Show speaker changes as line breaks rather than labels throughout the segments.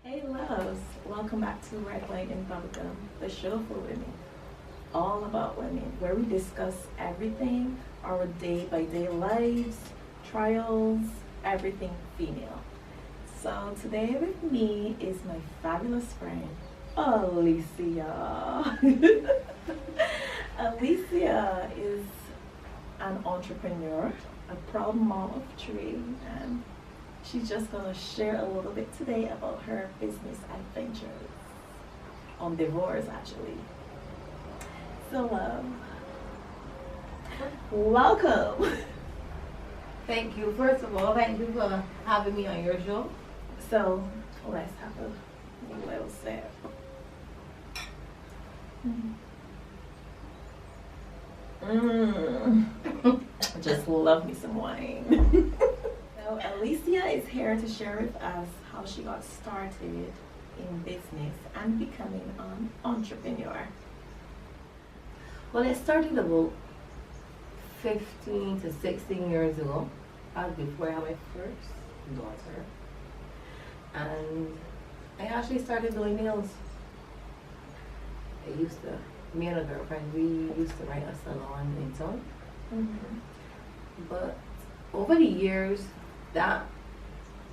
Hey loves, welcome back to Red, White, and Bubblegum, the show for women. All about women, where we discuss everything, our day-by-day lives, trials, everything female. So today with me is my fabulous friend, Alicia. Alicia is an entrepreneur, a proud mom of three, and she's just gonna share a little bit today about her business adventures on divorce, actually. So, welcome.
Thank you. First of all, thank you for having me on your show.
So, let's have a little sip. Just love me some wine. So Alicia is here to share with us how she got started in business and becoming an entrepreneur.
Well, it started about 15 to 16 years ago. That was before I had my first daughter. And I actually started doing nails. Me and a girlfriend, we used to rent a salon in town. But over the years, that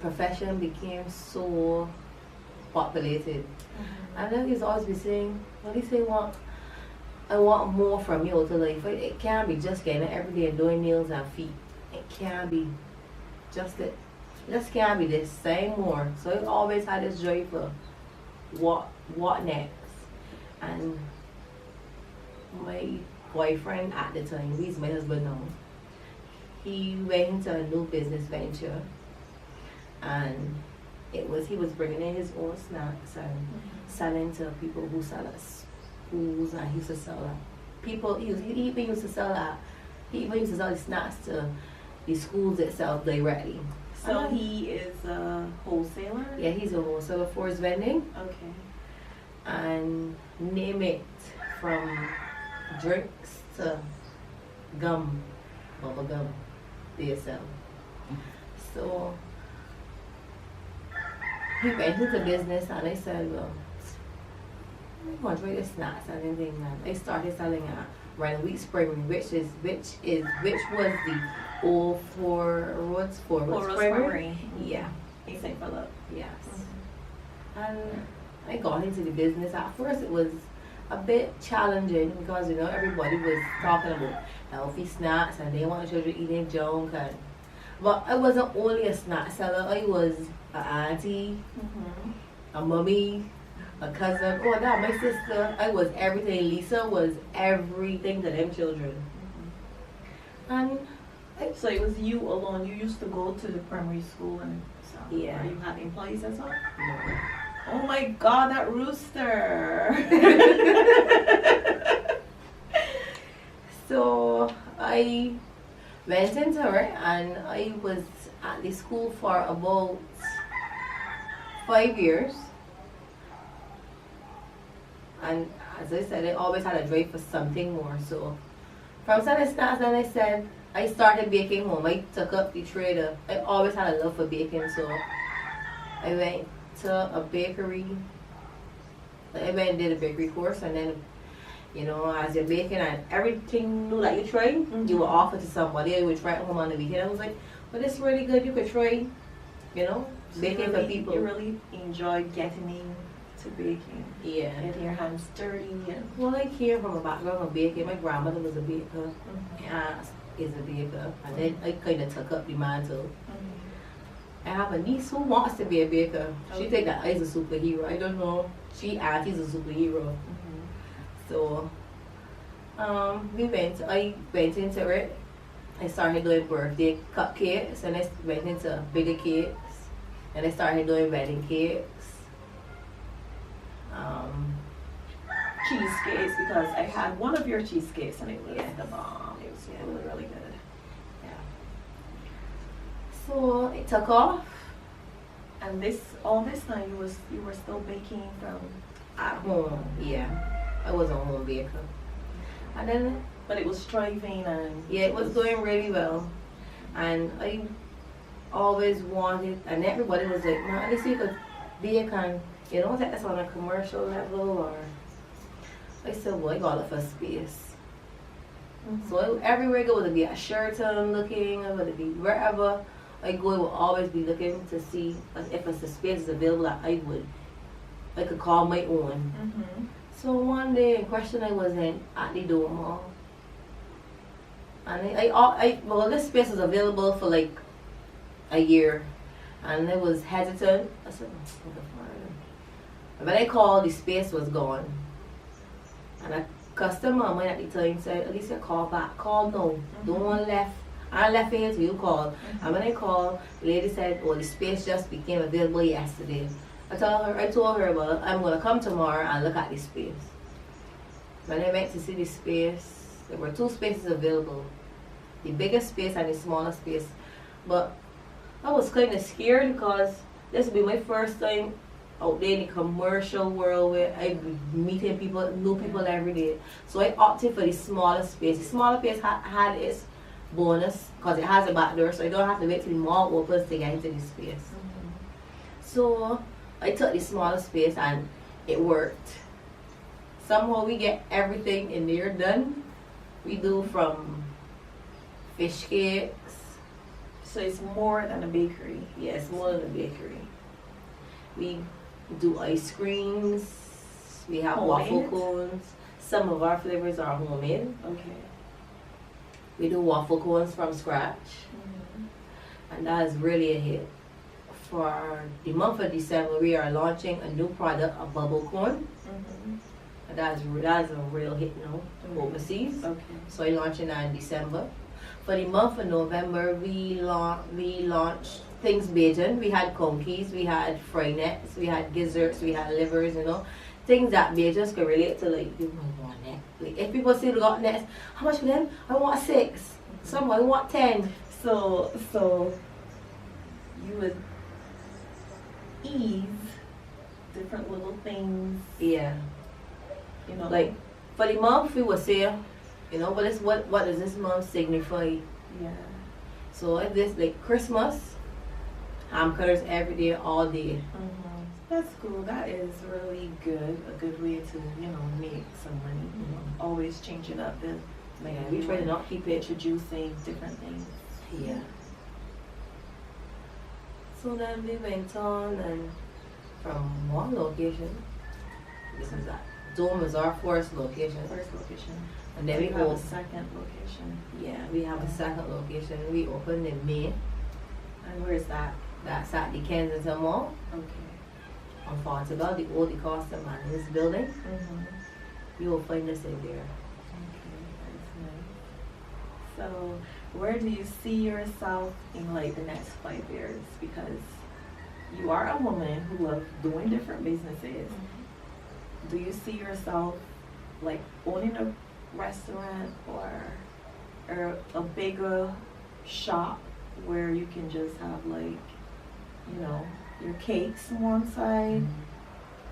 profession became so populated. And then he's always been saying, well, they say, I want more from you to life. It can't be just getting it every day and doing nails and feet. It can't be just it. Just can't be this same more. So I always had this joy for what next. And my boyfriend at the time, he's my husband now, he went into a new business venture, and he was bringing in his own snacks and selling to people who sell at schools, and he used to sell at people. He even used to sell the snacks to the schools itself directly.
So he is a wholesaler?
Yeah, he's a wholesaler for his vending.
Okay.
And name it, from drinks to gum, bubble gum, DSL. So he went into business, and I said, well, I want to try the snacks and everything. And I started selling at Wheat Spring, which was the old Four Roads Creamery. Yeah.
In St. Philip.
Yes. And I got into the business. At first it was a bit challenging because everybody was talking about healthy snacks and they wanted children eating junk, but I wasn't only a snack seller. I was an auntie, a mommy, a cousin, my sister. I was everything. Lisa was everything to them children. And
so it was you alone. You used to go to the primary school and so
yeah.
You had employees as well?
No.
Oh my God, that rooster!
So I went into it, and I was at the school for about 5 years. And as I said, I always had a drive for something more. So from selling snacks, then I started baking home. I took up the trade. I always had a love for baking, so I went to a bakery. I went and did a bakery course, and then as you're baking and everything new that you try, you will offer to somebody. I would try it home on the weekend. I was like, well, this is really good. You could try, baking for people.
You really enjoy getting into baking.
Yeah.
Getting your hands dirty. And
well, I came from a background of baking. My grandmother was a baker. My aunt is a baker. And then I kind of took up the mantle. I have a niece who wants to be a baker. She think that I'm a superhero. I don't know. Auntie's a superhero. So, I went into it. I started doing birthday cupcakes, and I went into bigger cakes, and I started doing wedding cakes.
Cheesecakes, because I had one of your cheesecakes and it was the bomb. It was really, really good.
So it took off.
And all this time you were still baking from
at home. Yeah, I was a home baker. And then,
but it was thriving and
it was doing really well. And I always wanted, and everybody was like, "Man, at least you could BAJAN, you don't take this on a commercial level or. I said, well, I gotta look for space. So everywhere I go, whether it be at Sheraton looking, or whether it be wherever I go, I will always be looking to see if it's a space is available that I could call my own. So one day in question I was in at the Dome Mall. And well, this space was available for like a year. And I was hesitant. I said, what the fuck? When I called, the space was gone. And a customer might at the time said, Alicia, call back. Call no. Don't left. I left here till you called. And when I called, the lady said, well, the space just became available yesterday. I told her, well, I'm going to come tomorrow and look at the space. When I went to see the space, there were 2 spaces available. The bigger space and the smaller space. But I was kind of scared because this would be my first time out there in the commercial world where I'd be meeting people, new people every day. So I opted for the smaller space. The smaller space had its bonus because it has a back door, so I don't have to wait till the mall opens to get into the space. So I took the smaller space and it worked. Somehow we get everything in there done. We do from fish cakes.
So it's more than a bakery.
Yes, more than a bakery. We do ice creams. We have waffle cones. Some of our flavors are homemade.
Okay.
We do waffle cones from scratch. And that is really a hit. For the month of December, we are launching a new product, a bubble corn. And that is a real hit now overseas.
Okay.
So I launching that in December. For the month of November, we launched things BAJAN. We had conkeys, we had fry nets, we had gizzards, we had livers, you know. Things that BAJANs could relate to, like, you want net. Like, if people say they got nets, how much for them? I want 6. Some I want 10.
So you would ease different little things.
Yeah.
You know,
Like, for the month, we would say, you know, what does this month signify?
Yeah.
So if this, like Christmas, ham cutters every day, all day.
That's cool. That is really good. A good way to, you know, make some money. You know, always changing up the
Yeah, we try to not keep it.
introducing different things.
Yeah. So then we went on, and from one location, this is that Dome is our first location.
First location.
And then we
have a
opened.
second location.
Yeah, we have a second location. We opened in May.
And where is that?
That's at the Kensington Mall
Okay.
on Fontabelle, the old Costa Manus building. You will find us in there.
Okay, that's nice. So, where do you see yourself in like the next 5 years? Because you are a woman who loves doing different businesses. Do you see yourself like owning a restaurant or a bigger shop where you can just have like, you know, your cakes one side,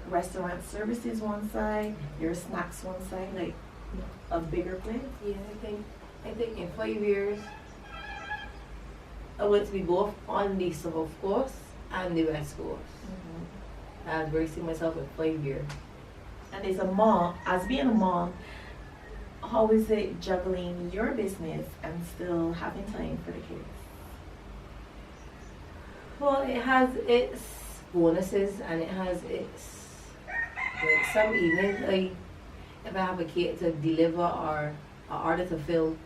restaurant services one side, your snacks one side, like a bigger place?
Yeah, I think in 5 years, I want to be both on the South Coast and the West Coast. I'm bracing myself in 5 years.
And as a mom, as being a mom, how is it juggling your business and still having time for the kids?
Well, it has its bonuses and it has its, like some evenings, if I have a kid to deliver or an order to fill,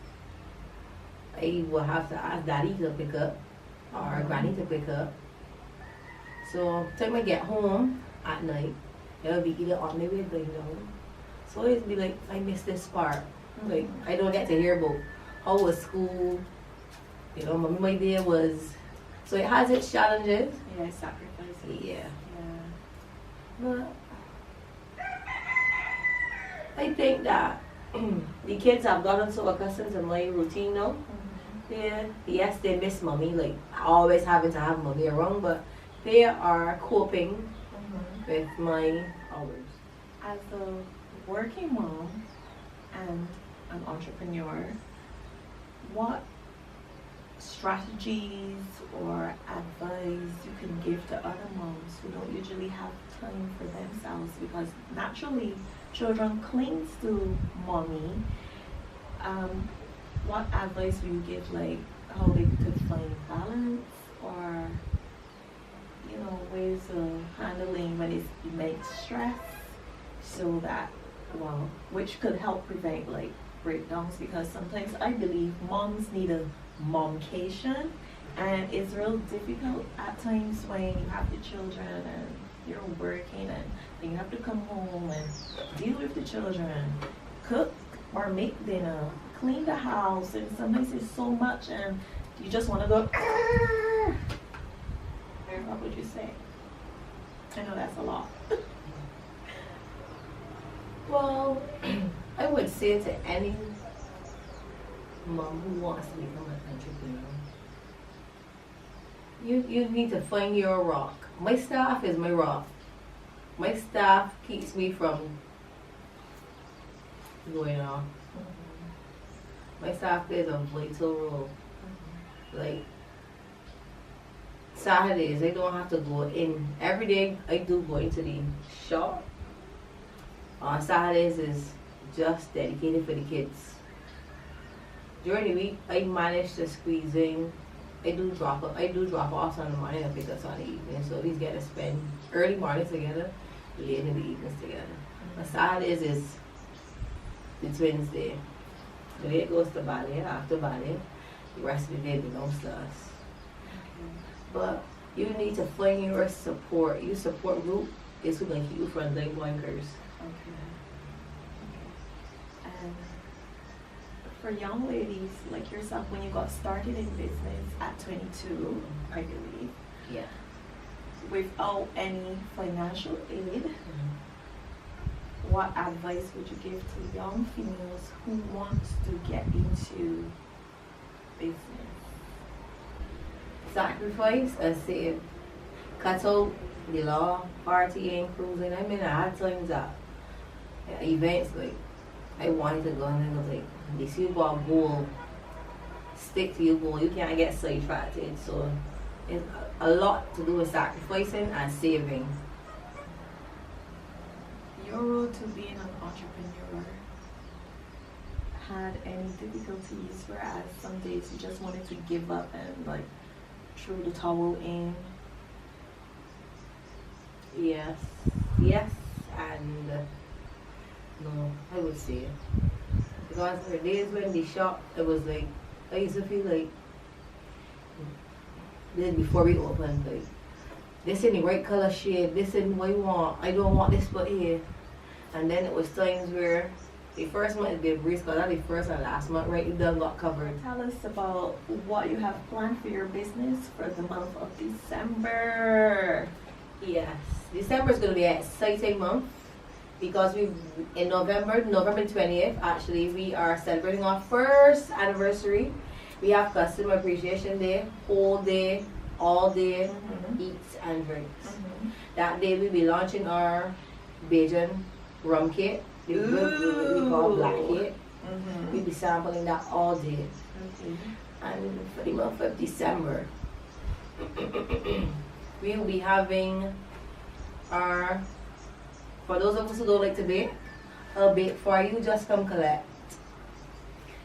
I will have to ask daddy to pick up or granny to pick up. So time I get home at night, it'll be either on my way or down. So it'll be like, I miss this part. Like, I don't get to hear about how was school, you know, my day was, so it has its challenges.
Yeah, sacrifices.
Yeah.
Yeah.
But I think that the kids have gotten so accustomed to my routine now. Yeah, yes, they miss mommy, like always having to have mommy around, but they are coping with my hours.
As a working mom and an entrepreneur, what strategies or advice you can give to other moms who don't usually have time for themselves, because naturally children cling to mommy. What advice would you give, like how they could find balance, or ways of handling when it's immense stress, so that, well, which could help prevent like breakdowns, because sometimes I believe moms need a momcation, and it's real difficult at times when you have the children and you're working and then you have to come home and deal with the children, cook or make dinner, clean the house, and sometimes it's so much and you just want to go, "Arr!" What would you say? I know that's a lot.
Well, I would say to any mom who wants to become an entrepreneur, you need to find your rock. My staff is my rock. My staff keeps me from going off. My staff plays a vital role. Like Saturdays, I don't have to go in. Every day I do go into the shop. On Saturdays is just dedicated for the kids. During the week, I manage to squeeze in. I do drop offs on the morning and pick ups on the evening. So we get to spend early mornings together, late in the evenings together. But Saturdays is the twins' day. The day it goes to ballet, after ballet, the rest of the day belongs to us. But you need to find your support. Your support group is who can keep you from like blankers.
Okay. And for young ladies like yourself, when you got started in business at 22, I believe,
Yeah.
without any financial aid, what advice would you give to young females who want to get into business?
Sacrifice and save. Cut out the law, partying, cruising. I mean, I had times that events like I wanted to go and then I was like, this you got a goal, stick to your goal. You can't get sidetracked. So it's a lot to do with sacrificing and saving.
Your road to being an entrepreneur had any difficulties, whereas some days you just wanted to give up and like throw the towel in?
Yes, and no, I would say it. Because there were days when the shop, it was like, I used to feel like, then before we opened, like, this in the right color shade, this in what I want, I don't want this but here. And then it was times where the first month it did breeze, because that the first and last month, right, you done got covered.
Tell us about what you have planned for your business for the month of December.
Yes, December is going to be an exciting month because in November 20th, actually, we are celebrating our first anniversary. We have Customer Appreciation Day, whole day, all day, eats and drinks. That day we'll be launching our BAJAN rum cake. We call black cake. We'll be sampling that all day. And for the month of December, we'll be having our, for those of us who don't like to bake, I'll bake for you, just come collect.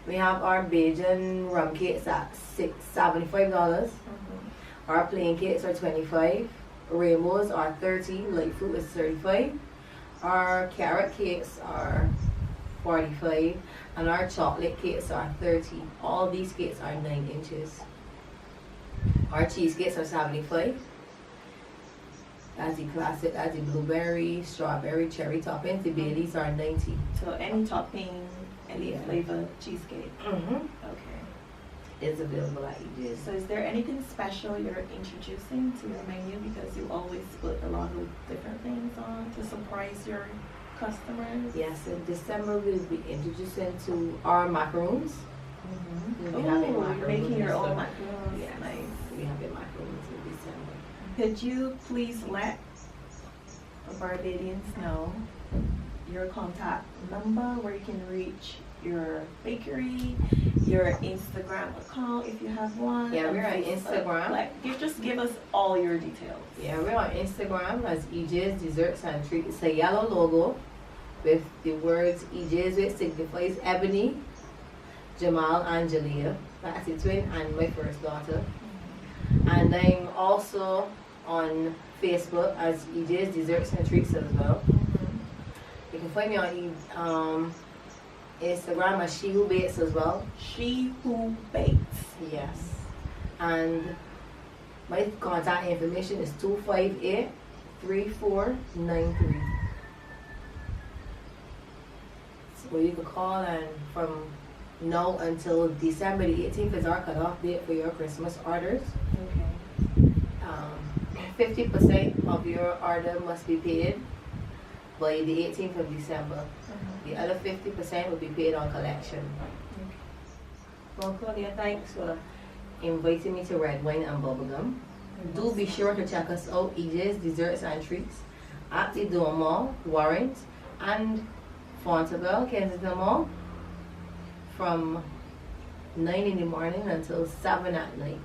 We have our BAJAN rum cakes at $75. Our plain cakes are $25. Rainbows are $30. Light fruit is $35. Our carrot cakes are $45. And our chocolate cakes are $30. All these cakes are 9 inches. Our cheesecakes are $75. That's the classic, that's the blueberry, strawberry, cherry toppings. The Baileys are $90.
So any topping, any flavor cheesecake. Okay.
It's available at EJ's.
So is there anything special you're introducing to your menu, because you always put a lot of different things on to surprise your customers?
Yes, in December we'll be introducing to our macaroons. We'll be having
You're
macaroons
making your
and
own
stuff.
macaroons.
Yes,
Nice.
we have the macaroons in December.
Could you please let the Barbadians know your contact number where you can reach your bakery, your Instagram account if you have one.
Yeah,
and
we're on
Facebook.
Instagram.
Like, you just give us all your details.
Yeah, we're on Instagram as EJ's Desserts and Treats. It's a yellow logo with the words EJ's, which signifies Ebony, Jamal, and Jalea. That's the twin and my first daughter. And I'm also on Facebook as EJ's Desserts and Treats as well. You can find me on Instagram as She Who Bakes as well.
She Who Bakes.
Yes. And my contact information is 258-3493. So you can call, and from now until December the 18th is our cutoff date for your Christmas orders.
Okay.
50% of your order must be paid by the 18th of December. The other 50% will be paid on collection. Well, Claudia, thanks for inviting me to Red Wine and Bubblegum. Do be sure to check us out, EJ's Desserts and Treats, at the Dome Mall, Warrant, and Fonteville, Kensington Mall, from 9 in the morning until 7 at night.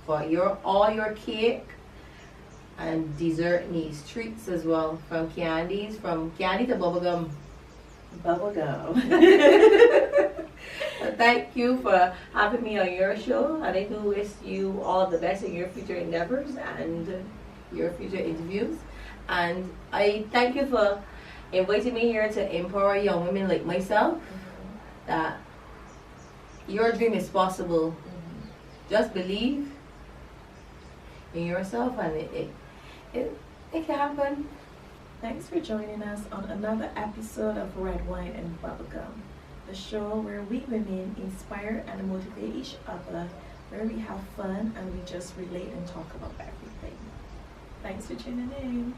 For all your cake and dessert needs, treats as well, from candy to bubblegum.
Bubblegum.
Thank you for having me on your show, and I do wish you all the best in your future endeavors and your future interviews. And I thank you for inviting me here to empower young women like myself, that your dream is possible. Just believe in yourself, and it can happen.
Thanks for joining us on another episode of Red Wine and Bubblegum, the show where we women inspire and motivate each other, where we have fun and we just relate and talk about everything. Thanks for tuning in.